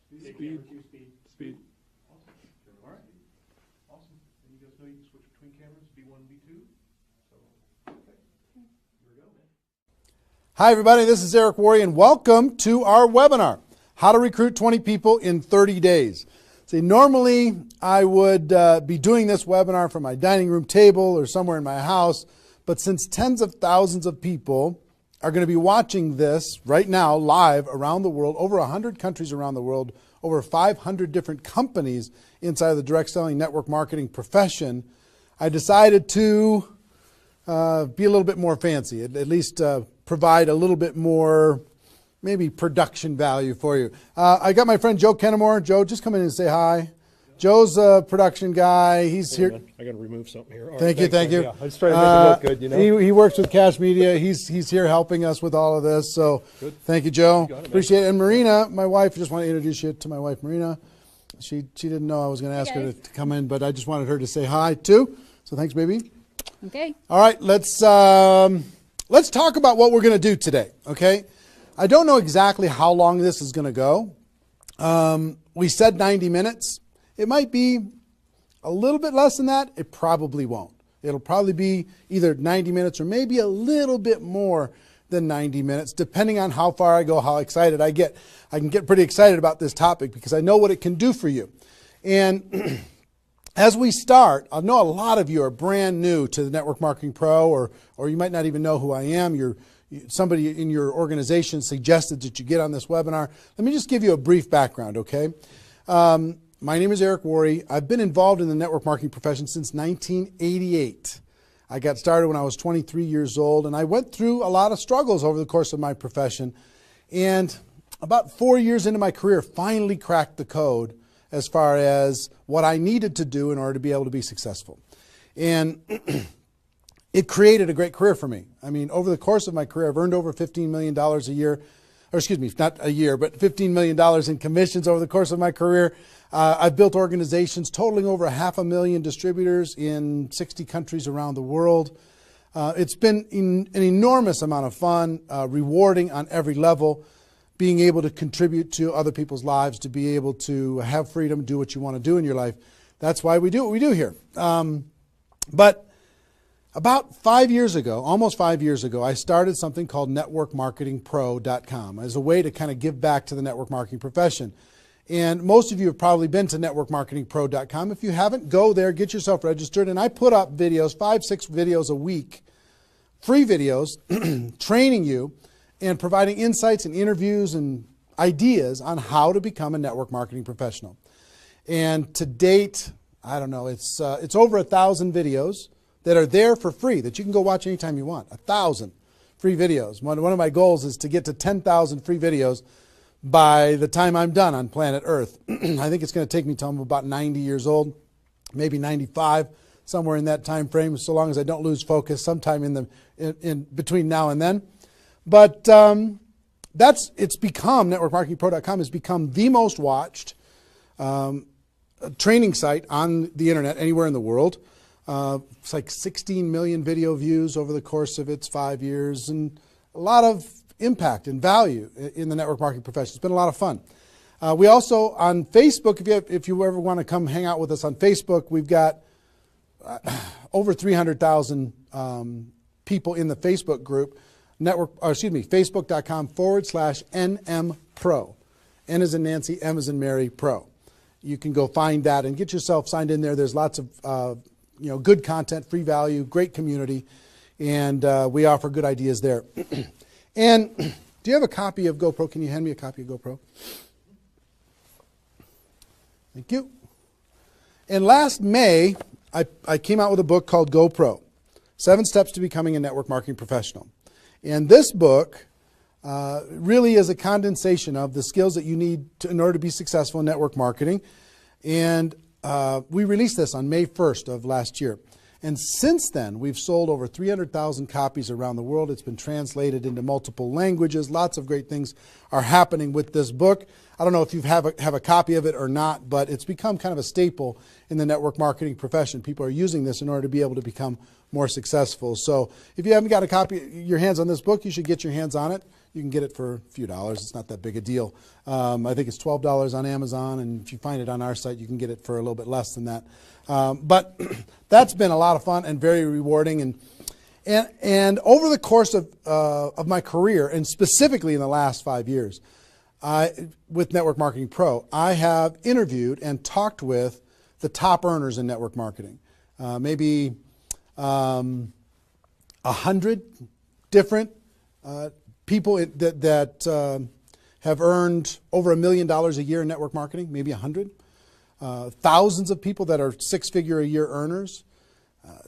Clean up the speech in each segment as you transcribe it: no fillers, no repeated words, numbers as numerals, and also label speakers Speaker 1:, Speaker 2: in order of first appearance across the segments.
Speaker 1: Speed. Speed.
Speaker 2: Awesome. All right. Awesome. And you guys know you can switch between cameras, B1 and B2. So, okay. Here we go, man.
Speaker 1: Hi, everybody. This is Eric Worre, and welcome to our webinar, How to Recruit 20 People in 30 Days. See, normally I would be doing this webinar from my dining room table or somewhere in my house, but since tens of thousands of people are going to be watching this right now live around the world, over 100 countries around the world, over 500 different companies inside of the direct selling network marketing profession, I decided to be a little bit more fancy, at least provide a little bit more maybe production value for you. I got my friend Joe Kennemore. Joe, just come in and say hi. Joe's a production guy. He's here.
Speaker 3: I got to remove something here.
Speaker 1: Thank you.
Speaker 3: Yeah, I just trying to make it look good, you know.
Speaker 1: He works with Cash Media. He's here helping us with all of this. So
Speaker 3: good.
Speaker 1: Thank you, Joe.
Speaker 3: You
Speaker 1: Appreciate it. And Marina, my wife, just want to introduce you to my wife, Marina. She didn't know I was going to ask her to come in, but I just wanted her to say hi too. So thanks, baby.
Speaker 4: Okay.
Speaker 1: All right, let's talk about what we're going to do today. Okay. I don't know exactly how long this is going to go. We said 90 minutes. It might be a little bit less than that. It probably won't. It'll probably be either 90 minutes or maybe a little bit more than 90 minutes, depending on how far I go, how excited I get. I can get pretty excited about this topic because I know what it can do for you. And as we start, I know a lot of you are brand new to the Network Marketing Pro, or you might not even know who I am. Somebody in your organization suggested that you get on this webinar. Let me just give you a brief background, okay? My name is Eric Worre. I've been involved in the network marketing profession since 1988. I got started when I was 23 years old, and I went through a lot of struggles over the course of my profession. And about 4 years into my career, finally cracked the code as far as what I needed to do in order to be able to be successful. And it created a great career for me. I mean, over the course of my career, I've earned over $15 million a year, or excuse me, not a year, but $15 million in commissions over the course of my career. I've built organizations totaling over 500,000 distributors in 60 countries around the world. It's been an enormous amount of fun, rewarding on every level, being able to contribute to other people's lives, to be able to have freedom, do what you want to do in your life. That's why we do what we do here. But about 5 years ago, almost 5 years ago, I started something called networkmarketingpro.com as a way to kind of give back to the network marketing profession. And most of you have probably been to networkmarketingpro.com. If you haven't, go there, get yourself registered. And I put up videos, 5-6 videos a week, free videos, training you and providing insights and interviews and ideas on how to become a network marketing professional. And to date, I don't know, it's over 1,000 videos that are there for free that you can go watch anytime you want. 1,000 free videos. One of my goals is to get to 10,000 free videos by the time I'm done on planet Earth. I think it's going to take me till I'm about 90 years old, maybe 95, somewhere in that time frame, so long as I don't lose focus sometime in between now and then. But it's become, networkmarketingpro.com has become the most watched training site on the internet anywhere in the world. It's like 16 million video views over the course of its 5 years, and a lot of impact and value in the network marketing profession. It's been a lot of fun. We also, on Facebook, if you ever want to come hang out with us on Facebook, we've got over 300,000 people in the Facebook group, facebook.com/NMPro. N as in Nancy, M as in Mary, Pro. You can go find that and get yourself signed in there. There's lots of good content, free value, great community, and we offer good ideas there. And do you have a copy of GoPro? Can you hand me a copy of GoPro? Thank you. And last May, I came out with a book called GoPro, 7 Steps to Becoming a Network Marketing Professional. And this book really is a condensation of the skills that you need in order to be successful in network marketing. And we released this on May 1st of last year. And since then, we've sold over 300,000 copies around the world. It's been translated into multiple languages. Lots of great things are happening with this book. I don't know if you have a copy of it or not, but it's become kind of a staple in the network marketing profession. People are using this in order to be able to become more successful. So if you haven't got a copy, your hands on this book, you should get your hands on it. You can get it for a few dollars. It's not that big a deal. I think it's $12 on Amazon, and if you find it on our site, you can get it for a little bit less than that. But that's been a lot of fun and very rewarding. And over the course of my career, and specifically in the last 5 years, with Network Marketing Pro, I have interviewed and talked with the top earners in network marketing. Maybe 100 different people that have earned over $1 million a year in network marketing, maybe 100. Thousands of people that are six-figure a year earners.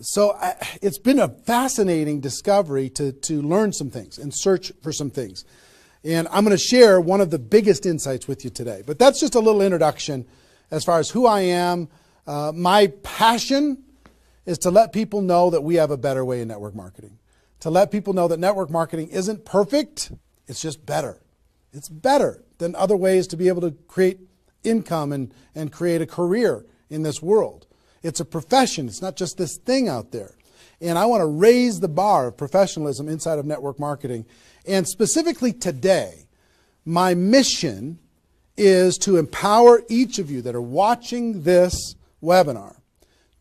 Speaker 1: So it's been a fascinating discovery to learn some things and search for some things. And I'm going to share one of the biggest insights with you today. But that's just a little introduction as far as who I am. My passion is to let people know that we have a better way in network marketing. To let people know that network marketing isn't perfect, it's just better. It's better than other ways to be able to create income and create a career in this world. It's a profession. It's not just this thing out there. And I want to raise the bar of professionalism inside of network marketing. And specifically today, my mission is to empower each of you that are watching this webinar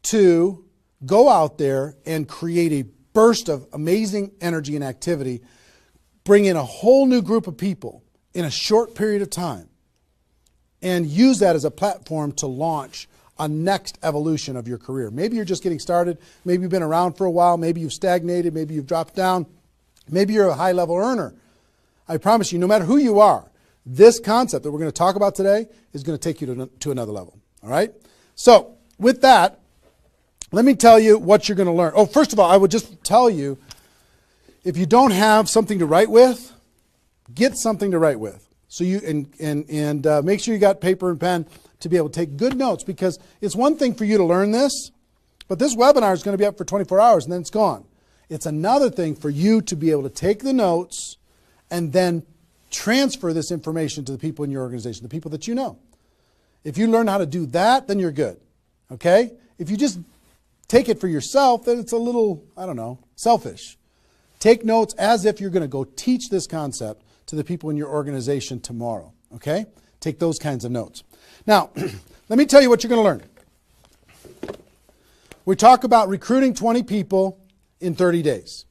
Speaker 1: to go out there and create a burst of amazing energy and activity, bring in a whole new group of people in a short period of time, and use that as a platform to launch a next evolution of your career. Maybe you're just getting started. Maybe you've been around for a while. Maybe you've stagnated. Maybe you've dropped down. Maybe you're a high-level earner. I promise you, no matter who you are, this concept that we're going to talk about today is going to take you to another level. All right? So with that, let me tell you what you're going to learn. Oh, first of all, I would just tell you, if you don't have something to write with, get something to write with. So you and make sure you got paper and pen to be able to take good notes, because it's one thing for you to learn this, but this webinar is going to be up for 24 hours and then it's gone. It's another thing for you to be able to take the notes and then transfer this information to the people in your organization, the people that you know. If you learn how to do that, then you're good. Okay? If you just take it for yourself, then it's a little, I don't know, selfish. Take notes as if you're going to go teach this concept to the people in your organization tomorrow. Okay? Take those kinds of notes. Now, let me tell you what you're going to learn. We talk about recruiting 20 people in 30 days.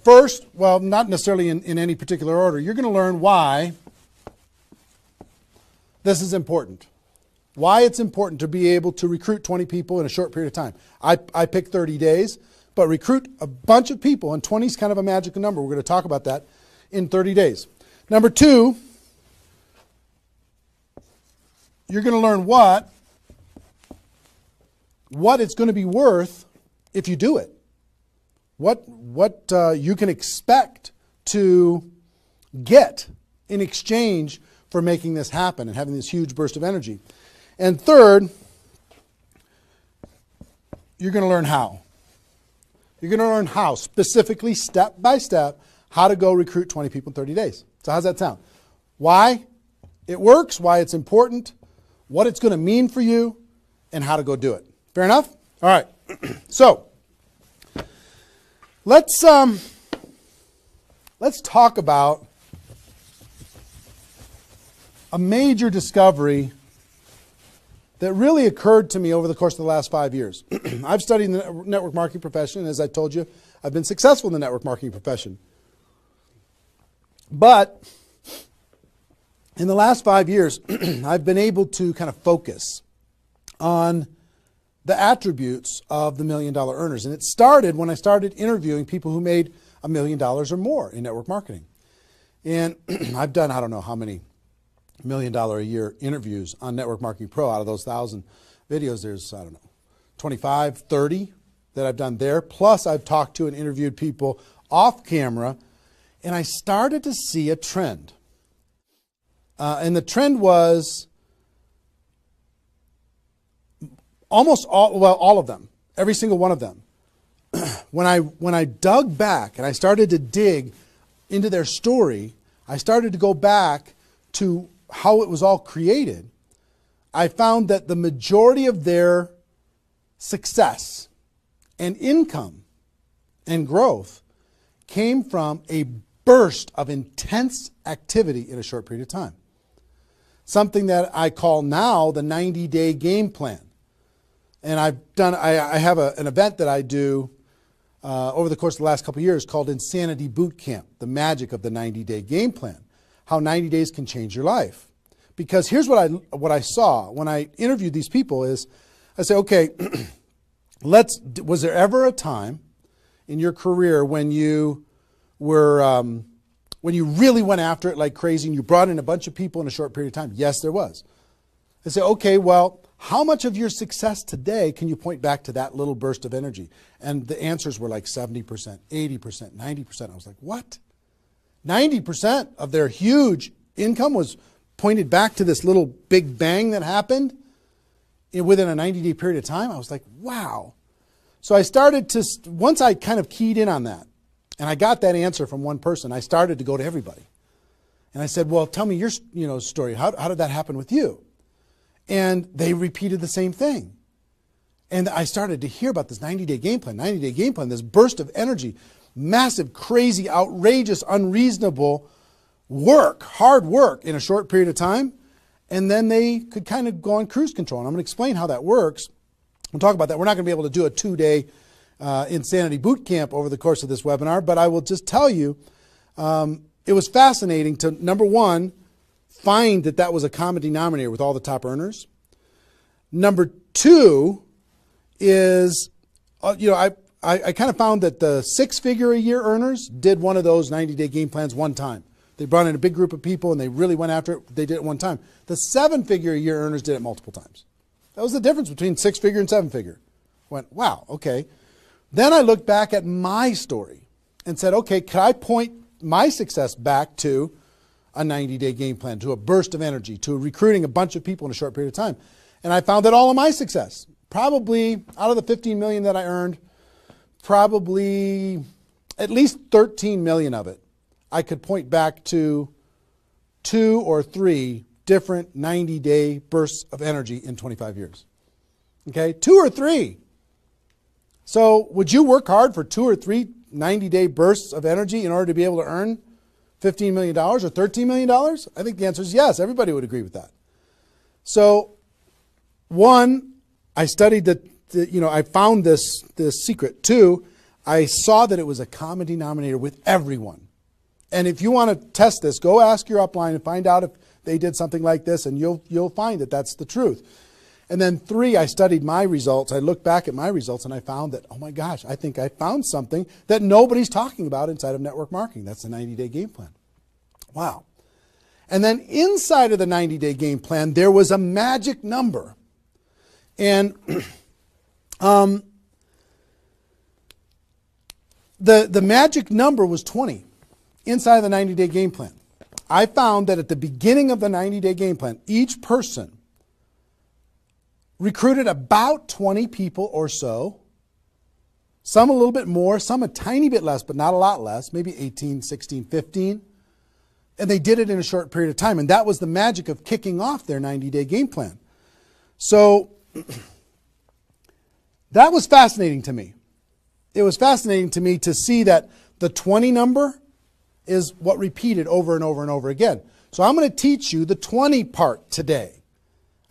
Speaker 1: First, well, not necessarily in any particular order, you're going to learn why this is important. Why it's important to be able to recruit 20 people in a short period of time. I picked 30 days, but recruit a bunch of people, and 20 is kind of a magical number. We're going to talk about that in 30 days. Number two, you're going to learn what it's going to be worth if you do it. What you can expect to get in exchange for making this happen and having this huge burst of energy. And third, you're going to learn how. You're going to learn how, specifically, step by step, how to go recruit 20 people in 30 days. So how's that sound? Why it works, why it's important, what it's going to mean for you, and how to go do it. Fair enough? All right. So let's talk about a major discovery that really occurred to me over the course of the last 5 years. I've studied the network marketing profession, and as I told you, I've been successful in the network marketing profession. But in the last 5 years, I've been able to kind of focus on the attributes of the $1 million earners. And it started when I started interviewing people who made $1 million or more in network marketing. And I've done, I don't know how many $1 million a year interviews on Network Marketing Pro. Out of those 1,000 videos, there's, I don't know, 25, 30 that I've done there. Plus, I've talked to and interviewed people off camera, and I started to see a trend. And the trend was almost all of them, every single one of them. When I dug back and I started to dig into their story, I started to go back to how it was all created. I found that the majority of their success and income and growth came from a burst of intense activity in a short period of time. Something that I call now the 90-day game plan. And I have an event that I do over the course of the last couple of years called Insanity Boot Camp, the magic of the 90-day game plan, how 90 days can change your life. Because here's what I saw when I interviewed these people is, I say, okay, was there ever a time in your career when you were, when you really went after it like crazy and you brought in a bunch of people in a short period of time? Yes, there was. I say, okay, well, how much of your success today can you point back to that little burst of energy? And the answers were like 70%, 80%, 90%. I was like, what? 90% of their huge income was pointed back to this little big bang that happened within a 90-day period of time? I was like, wow. So I started to, once I kind of keyed in on that, and I got that answer from one person, I started to go to everybody. And I said, well, tell me your story. How did that happen with you? And they repeated the same thing. And I started to hear about this 90-day game plan, this burst of energy, massive, crazy, outrageous, unreasonable work, hard work in a short period of time. And then they could kind of go on cruise control. And I'm going to explain how that works. We'll talk about that. We're not going to be able to do a 2-day Insanity Boot Camp over the course of this webinar, but I will just tell you, it was fascinating to, number one, find that was a common denominator with all the top earners. Number two is, I kind of found that the 6-figure-a-year earners did one of those 90-day game plans one time. They brought in a big group of people and they really went after it. They did it one time. The 7-figure-a-year earners did it multiple times. That was the difference between 6-figure and 7-figure. Went, wow, okay. Then I looked back at my story and said, okay, could I point my success back to a 90-day game plan, to a burst of energy, to recruiting a bunch of people in a short period of time? And I found that all of my success, probably out of the 15 million that I earned, probably at least 13 million of it, I could point back to 2 or 3 different 90-day bursts of energy in 25 years. Okay, 2 or 3. So would you work hard for 2 or 3 90-day bursts of energy in order to be able to earn $15 million or $13 million? I think the answer is yes. Everybody would agree with that. So, one, I studied I found this secret. 2, I saw that it was a common denominator with everyone. And if you want to test this, go ask your upline and find out if they did something like this, and you'll find that that's the truth. And then 3, I studied my results. I looked back at my results and I found that, oh my gosh, I think I found something that nobody's talking about inside of network marketing. That's the 90-day game plan. Wow. And then inside of the 90-day game plan, there was a magic number. And the magic number was 20 inside of the 90-day game plan. I found that at the beginning of the 90-day game plan, each person recruited about 20 people or so, some a little bit more, some a tiny bit less, but not a lot less, maybe 18, 16, 15. And they did it in a short period of time. And that was the magic of kicking off their 90-day game plan. So that was fascinating to me. It was fascinating to me to see that the 20 number is what repeated over and over and over again. So I'm going to teach you the 20 part today.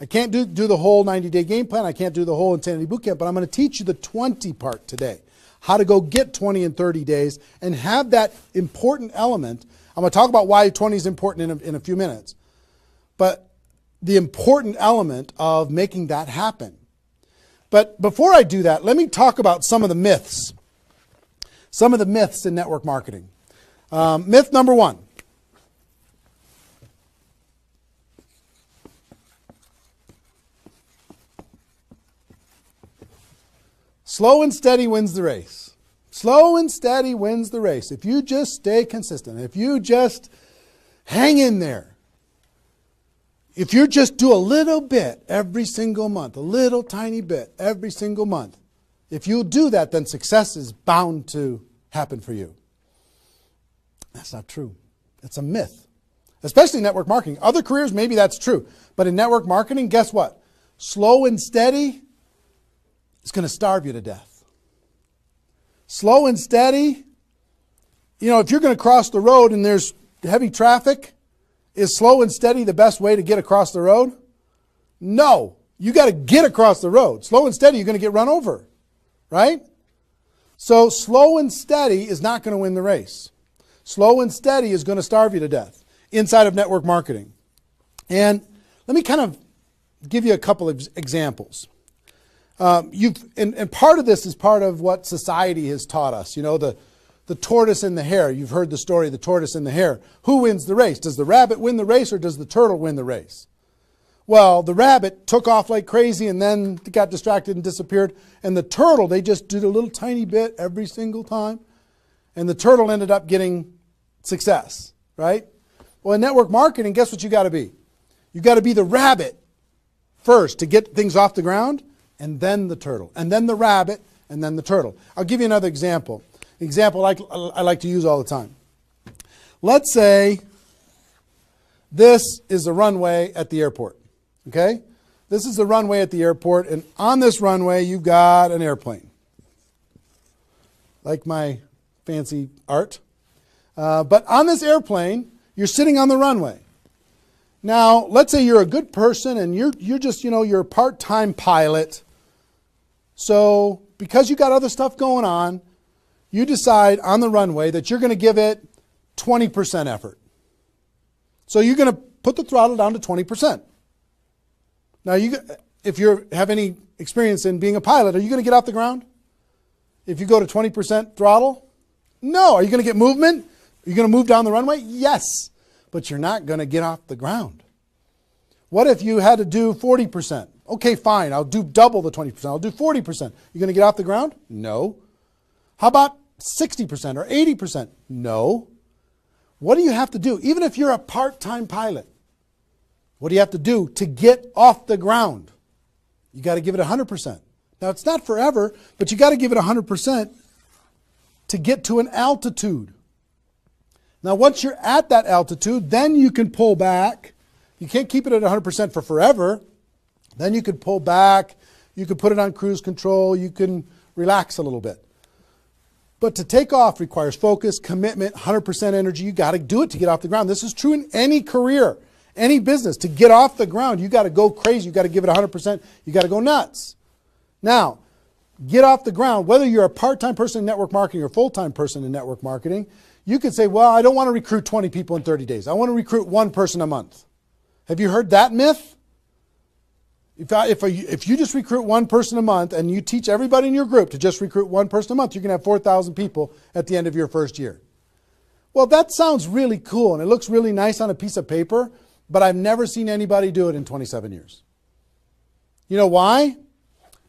Speaker 1: I can't do the whole 90-day game plan. I can't do the whole Insanity Bootcamp, but I'm going to teach you the 20 part today. How to go get 20 in 30 days and have that important element. I'm going to talk about why 20 is important in a few minutes. But the important element of making that happen. But before I do that, let me talk about some of the myths. Some of the myths in network marketing. Myth number 1. Slow and steady wins the race. Slow and steady wins the race. If you just stay consistent, if you just hang in there, if you just do a little bit every single month, a little tiny bit every single month, if you do that, then success is bound to happen for you. That's not true. It's a myth, especially in network marketing. Other careers, maybe that's true. But in network marketing, guess what? Slow and steady is going to starve you to death. Slow and steady you know, if you're going to cross the road and there's heavy traffic, is slow and steady the best way to get across the road? No. You got to get across the road. Slow and steady, you're going to get run over, right? So slow and steady is not going to win the race. Slow and steady is going to starve you to death inside of network marketing. And let me kind of give you a couple of examples. And part of this is part of what society has taught us. You know, the tortoise and the hare. You've heard the story, the tortoise and the hare. Who wins the race? Does the rabbit win the race or does the turtle win the race? Well, the rabbit took off like crazy and then got distracted and disappeared. And the turtle, they just did a little tiny bit every single time. And the turtle ended up getting success, right? Well, in network marketing, guess what you got to be? You got to be the rabbit first to get things off the ground, and then the turtle, and then the rabbit, and then the turtle. I'll give you another example. Example I like to use all the time. Let's say this is the runway at the airport. Okay? This is the runway at the airport, and on this runway you've got an airplane. Like my fancy art. But on this airplane, you're sitting on the runway. Now, let's say you're a good person and you're just, you know, you're a part-time pilot. So because you got other stuff going on, you decide on the runway that you're going to give it 20% effort. So you're going to put the throttle down to 20%. Now, if you have any experience in being a pilot, are you going to get off the ground? If you go to 20% throttle? No. Are you going to get movement? Are you going to move down the runway? Yes. But you're not going to get off the ground. What if you had to do 40%? Okay, fine. I'll do double the 20%. I'll do 40%. You going to get off the ground? No. How about 60% or 80%? No. What do you have to do? Even if you're a part-time pilot, what do you have to do to get off the ground? You got to give it 100%. Now, it's not forever, but you got to give it 100% to get to an altitude. Now, once you're at that altitude, then you can pull back. You can't keep it at 100% for forever. Then you could pull back. You could put it on cruise control. You can relax a little bit. But to take off requires focus, commitment, 100% energy. You got to do it to get off the ground. This is true in any career, any business. To get off the ground, you got to go crazy. You got to give it 100%. You got to go nuts. Now, get off the ground. Whether you're a part-time person in network marketing or a full-time person in network marketing, you could say, well, I don't want to recruit 20 people in 30 days. I want to recruit one person a month. Have you heard that myth? If you just recruit one person a month and you teach everybody in your group to just recruit one person a month, you're going to have 4,000 people at the end of your first year. Well, that sounds really cool and it looks really nice on a piece of paper, but I've never seen anybody do it in 27 years. You know why?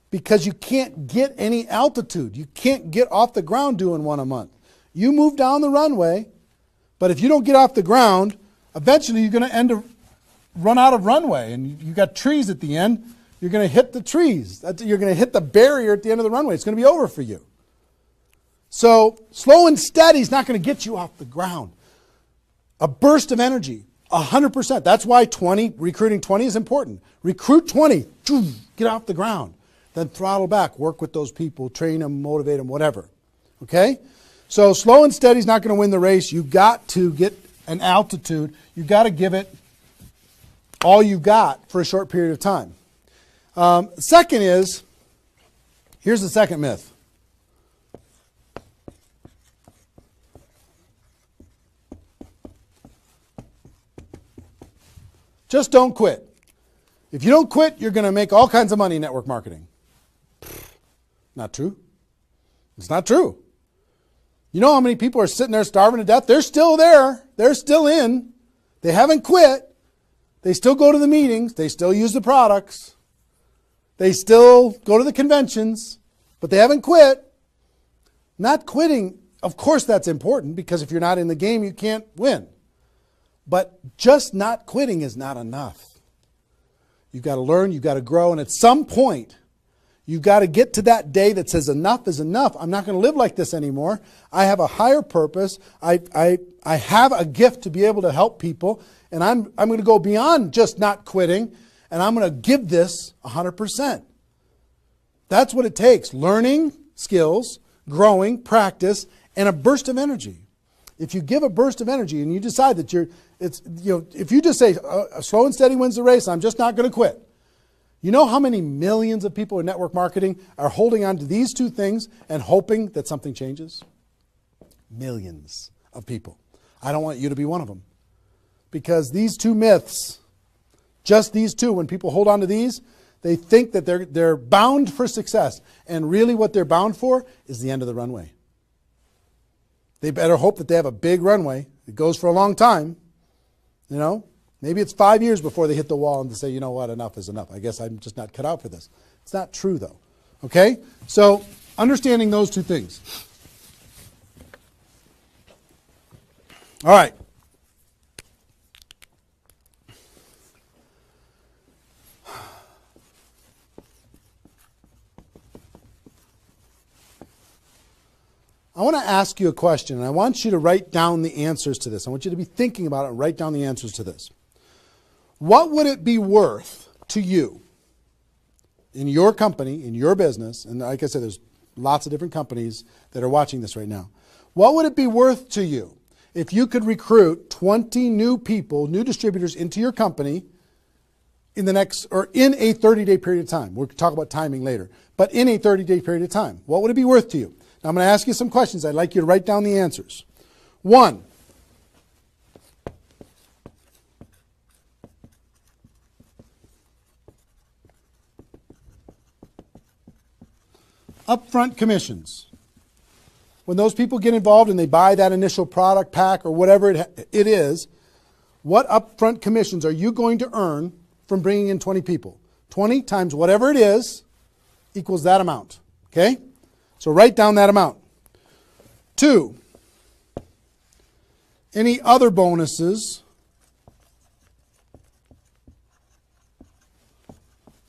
Speaker 1: Because you can't get any altitude. You can't get off the ground doing one a month. You move down the runway, but if you don't get off the ground, eventually you're going to run out of runway, and you got trees at the end. You're going to hit the trees. You're going to hit the barrier at the end of the runway. It's going to be over for you. So slow and steady is not going to get you off the ground. A burst of energy, 100%. That's why recruiting 20 is important. Recruit 20, get off the ground. Then throttle back, work with those people, train them, motivate them, whatever. Okay? So slow and steady is not going to win the race. You've got to get an altitude. You've got to give it all you got for a short period of time. Second is, here's the second myth. Just don't quit. If you don't quit, you're going to make all kinds of money in network marketing. Not true. It's not true. You know how many people are sitting there starving to death? They're still there. They're still in. They haven't quit. They still go to the meetings. They still use the products. They still go to the conventions, but they haven't quit. Not quitting, of course that's important because if you're not in the game, you can't win. But just not quitting is not enough. You've got to learn, you've got to grow, and at some point, you've got to get to that day that says enough is enough. I'm not going to live like this anymore. I have a higher purpose. I have a gift to be able to help people, and I'm going to go beyond just not quitting, and I'm going to give this 100%. That's what it takes. Learning skills, growing, practice, and a burst of energy. If you give a burst of energy and you decide that if you just say, slow and steady wins the race, I'm just not going to quit. You know how many millions of people in network marketing are holding on to these two things and hoping that something changes? Millions of people. I don't want you to be one of them. Because these two myths, just these two, when people hold on to these, they think that they're bound for success. And really what they're bound for is the end of the runway. They better hope that they have a big runway. It goes for a long time. You know, maybe it's 5 years before they hit the wall and they say, you know what, enough is enough. I guess I'm just not cut out for this. It's not true though. Okay? So understanding those two things. All right. I want to ask you a question, and I want you to write down the answers to this. I want you to be thinking about it and write down the answers to this. What would it be worth to you in your company, in your business, and like I said, there's lots of different companies that are watching this right now. What would it be worth to you if you could recruit 20 new people, new distributors into your company in a 30-day period of time? We'll talk about timing later, but in a 30-day period of time. What would it be worth to you? Now, I'm going to ask you some questions. I'd like you to write down the answers. 1, upfront commissions. When those people get involved and they buy that initial product pack or whatever it is, what upfront commissions are you going to earn from bringing in 20 people? 20 times whatever it is equals that amount. Okay? So write down that amount. 2, any other bonuses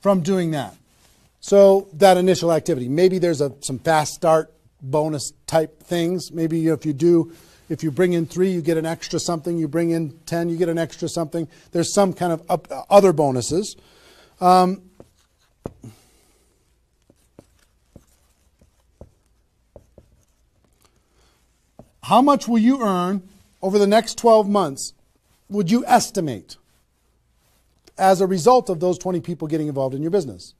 Speaker 1: from doing that? So that initial activity. Maybe there's some fast start bonus type things. Maybe if you bring in 3, you get an extra something. You bring in 10, you get an extra something. There's some kind of other bonuses. How much will you earn over the next 12 months, would you estimate, as a result of those 20 people getting involved in your business?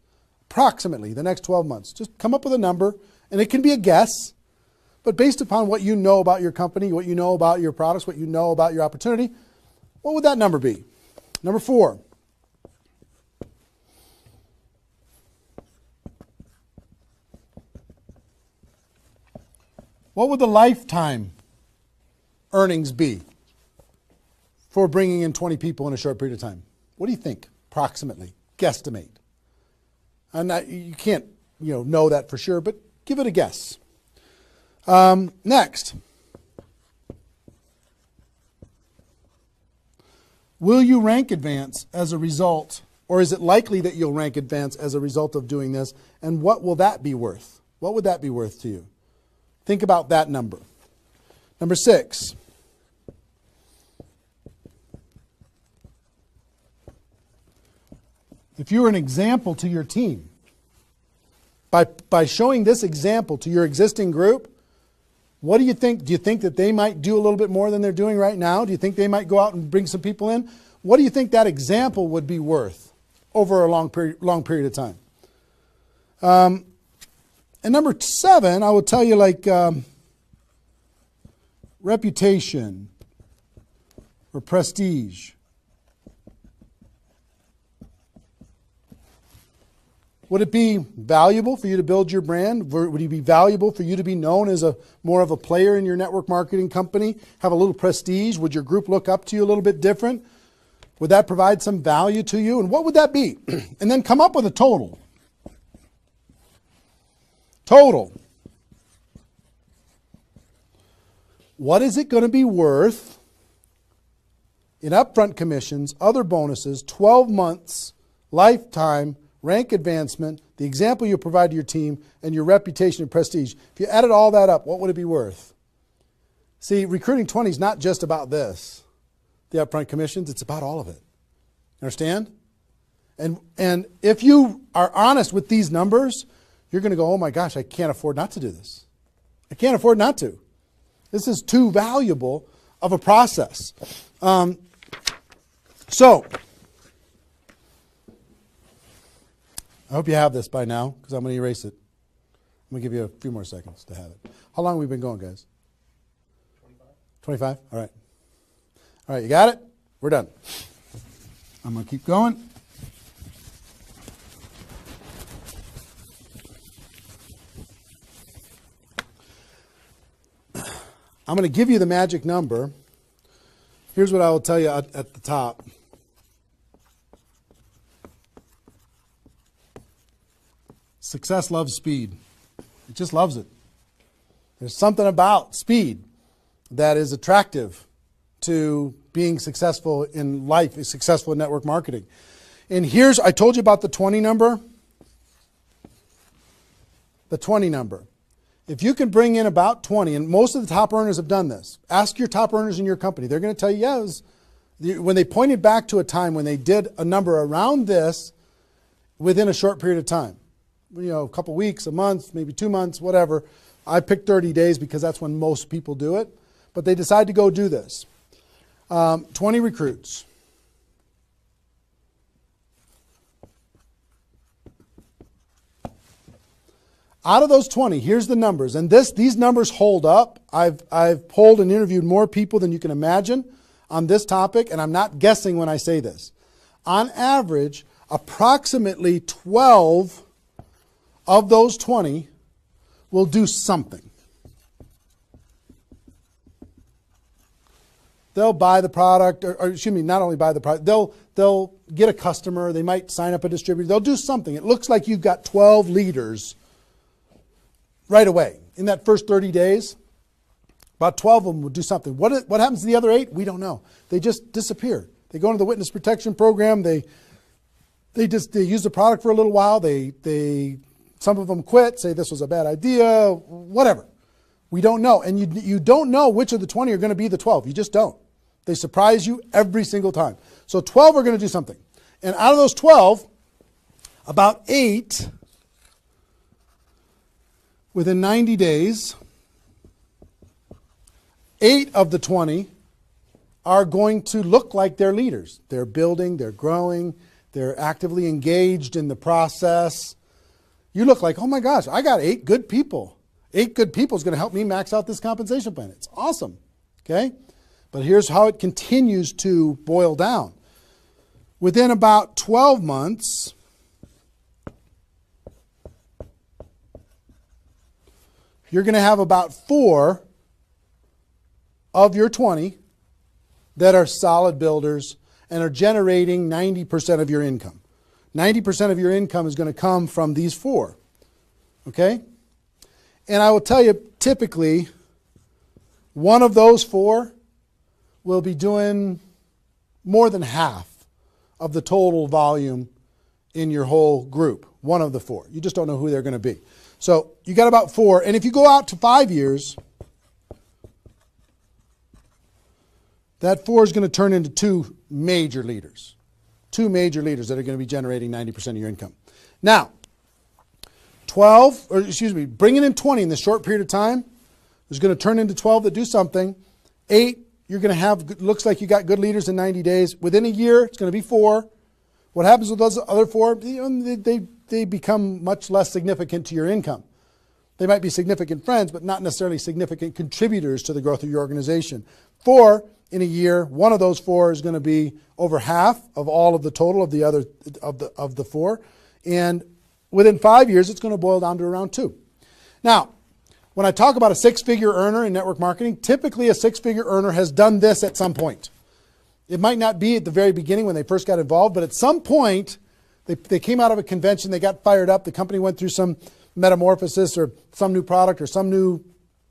Speaker 1: Approximately the next 12 months. Just come up with a number, and it can be a guess, but based upon what you know about your company, what you know about your products, what you know about your opportunity, what would that number be? Number 4. What would the lifetime earnings be for bringing in 20 people in a short period of time? What do you think, approximately? Guesstimate. And you can't, know that for sure, but give it a guess. Next. Will you rank advance as a result, or is it likely that you'll rank advance as a result of doing this? And what will that be worth? What would that be worth to you? Think about that number. Number 6. If you were an example to your team, by showing this example to your existing group, what do you think? Do you think that they might do a little bit more than they're doing right now? Do you think they might go out and bring some people in? What do you think that example would be worth over a long period of time? And number 7, I will tell you, reputation or prestige. Would it be valuable for you to build your brand? Would it be valuable for you to be known as more of a player in your network marketing company? Have a little prestige? Would your group look up to you a little bit different? Would that provide some value to you? And what would that be? And then come up with a total. Total. What is it going to be worth in upfront commissions, other bonuses, 12 months, lifetime, rank advancement, the example you provide to your team, and your reputation and prestige? If you added all that up, what would it be worth? See, recruiting 20 is not just about this, the upfront commissions. It's about all of it. Understand? And if you are honest with these numbers, you're going to go, oh my gosh, I can't afford not to do this. I can't afford not to. This is too valuable of a process. So, I hope you have this by now, because I'm going to erase it. I'm going to give you a few more seconds to have it. How long have we been going, guys? 25? All right. All right, you got it? We're done. I'm going to keep going. I'm going to give you the magic number. Here's what I will tell you at the top. Success loves speed. It just loves it. There's something about speed that is attractive to being successful in life, successful in network marketing. And here's, I told you about the 20 number. The 20 number. If you can bring in about 20, and most of the top earners have done this. Ask your top earners in your company. They're going to tell you, yes. When they pointed back to a time when they did a number around this within a short period of time. You know, a couple weeks, a month, maybe 2 months, whatever. I picked 30 days because that's when most people do it. But they decide to go do this. 20 recruits. Out of those 20, here's the numbers. And these numbers hold up. I've polled and interviewed more people than you can imagine on this topic, and I'm not guessing when I say this. On average, approximately 12 of those 20 will do something. They'll buy the product, or excuse me, not only buy the product, they'll get a customer, they might sign up a distributor, they'll do something. It looks like you've got 12 leaders right away. In that first 30 days, about 12 of them will do something. What happens to the other 8? We don't know. They just disappear. They go into the witness protection program. They use the product for a little while. Some of them quit, say this was a bad idea, whatever. We don't know. And you don't know which of the 20 are going to be the 12. You just don't. They surprise you every single time. So 12 are going to do something. And out of those 12, about 8 within 90 days, 8 of the 20 are going to look like they're leaders. They're building, they're growing, they're actively engaged in the process. You look like, oh my gosh, I got 8 good people. 8 good people is going to help me max out this compensation plan. It's awesome. Okay? But here's how it continues to boil down. Within about 12 months, you're going to have about 4 of your 20 that are solid builders and are generating 90% of your income. 90% of your income is going to come from these 4. Okay? And I will tell you, typically, one of those 4 will be doing more than half of the total volume in your whole group. One of the 4. You just don't know who they're going to be. So you got about 4. And if you go out to 5 years, that 4 is going to turn into 2 major leaders. 2 major leaders that are going to be generating 90% of your income. Now, bringing in 20 in this short period of time is going to turn into 12 that do something. 8, you're going to have, looks like you got good leaders in 90 days. Within a year, it's going to be 4. What happens with those other 4? They become much less significant to your income. They might be significant friends, but not necessarily significant contributors to the growth of your organization. 4 in a year, one of those 4 is going to be over half of all of the total of the other of the 4, and within 5 years, it's going to boil down to around 2. Now, when I talk about a 6-figure earner in network marketing, typically a 6-figure earner has done this at some point. It might not be at the very beginning when they first got involved, but at some point, they came out of a convention, they got fired up, the company went through some metamorphosis or some new product or some new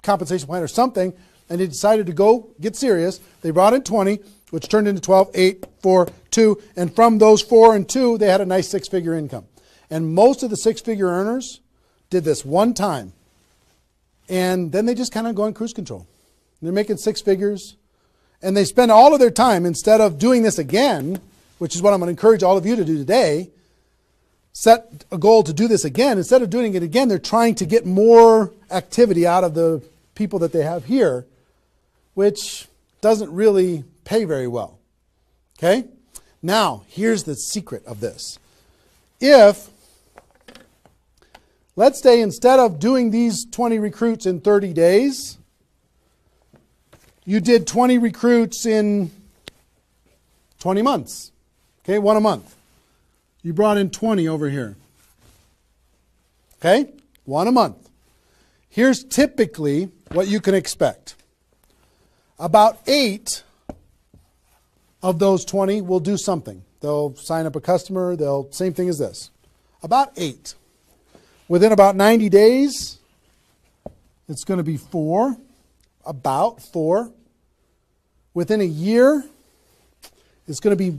Speaker 1: compensation plan or something, and they decided to go get serious. They brought in 20, which turned into 12, 8, 4, 2, and from those 4 and 2, they had a nice 6-figure income. And most of the 6-figure earners did this one time, and then they just kind of go in cruise control. They're making 6 figures, and they spend all of their time, instead of doing this again, which is what I'm going to encourage all of you to do today, set a goal to do this again. Instead of doing it again, they're trying to get more activity out of the people that they have here which doesn't really pay very well. Okay? Now, here's the secret of this. If, let's say instead of doing these 20 recruits in 30 days, you did 20 recruits in 20 months. Okay, one a month. You brought in 20 over here. Okay, one a month. Here's typically what you can expect. About 8 of those 20 will do something. They'll sign up a customer. Same thing as this. About 8. Within about 90 days, it's going to be 4. About 4. Within a year, it's going to be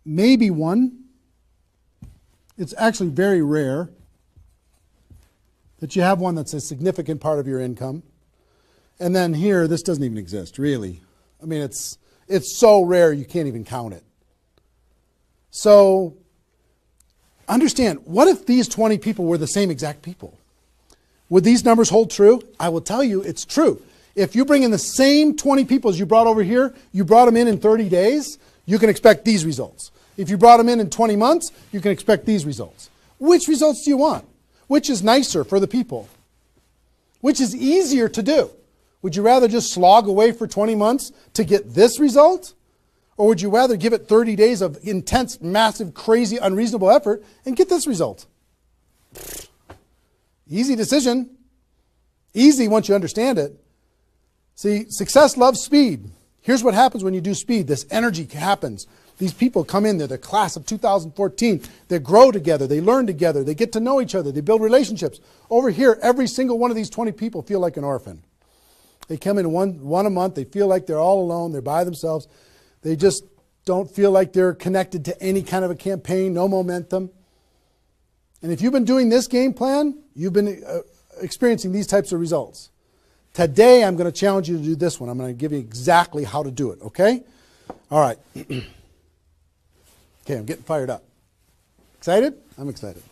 Speaker 1: maybe 1. It's actually very rare that you have one that's a significant part of your income. And then here, this doesn't even exist, really. I mean, it's so rare you can't even count it. So understand, what if these 20 people were the same exact people? Would these numbers hold true? I will tell you it's true. If you bring in the same 20 people as you brought over here, you brought them in 30 days, you can expect these results. If you brought them in 20 months, you can expect these results. Which results do you want? Which is nicer for the people? Which is easier to do? Would you rather just slog away for 20 months to get this result? Or would you rather give it 30 days of intense, massive, crazy, unreasonable effort and get this result? Easy decision. Easy once you understand it. See, success loves speed. Here's what happens when you do speed. This energy happens. These people come in, they're the class of 2014. They grow together, they learn together, they get to know each other, they build relationships. Over here, every single one of these 20 people feel like an orphan. They come in one a month, they feel like they're all alone, they're by themselves. They just don't feel like they're connected to any kind of a campaign, no momentum. And if you've been doing this game plan, you've been experiencing these types of results. Today, I'm going to challenge you to do this one. I'm going to give you exactly how to do it, okay? All right. Okay, I'm getting fired up. Excited? I'm excited.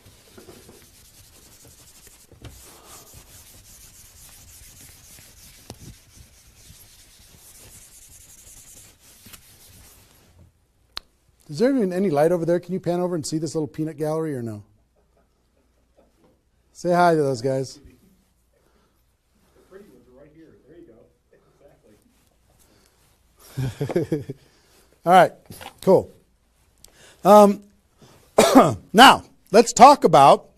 Speaker 1: Is there even any light over there? Can you pan over and see this little peanut gallery or no? Say hi to those guys.
Speaker 2: The pretty ones are right here. There you go. Exactly.
Speaker 1: All right, cool. Now, let's talk about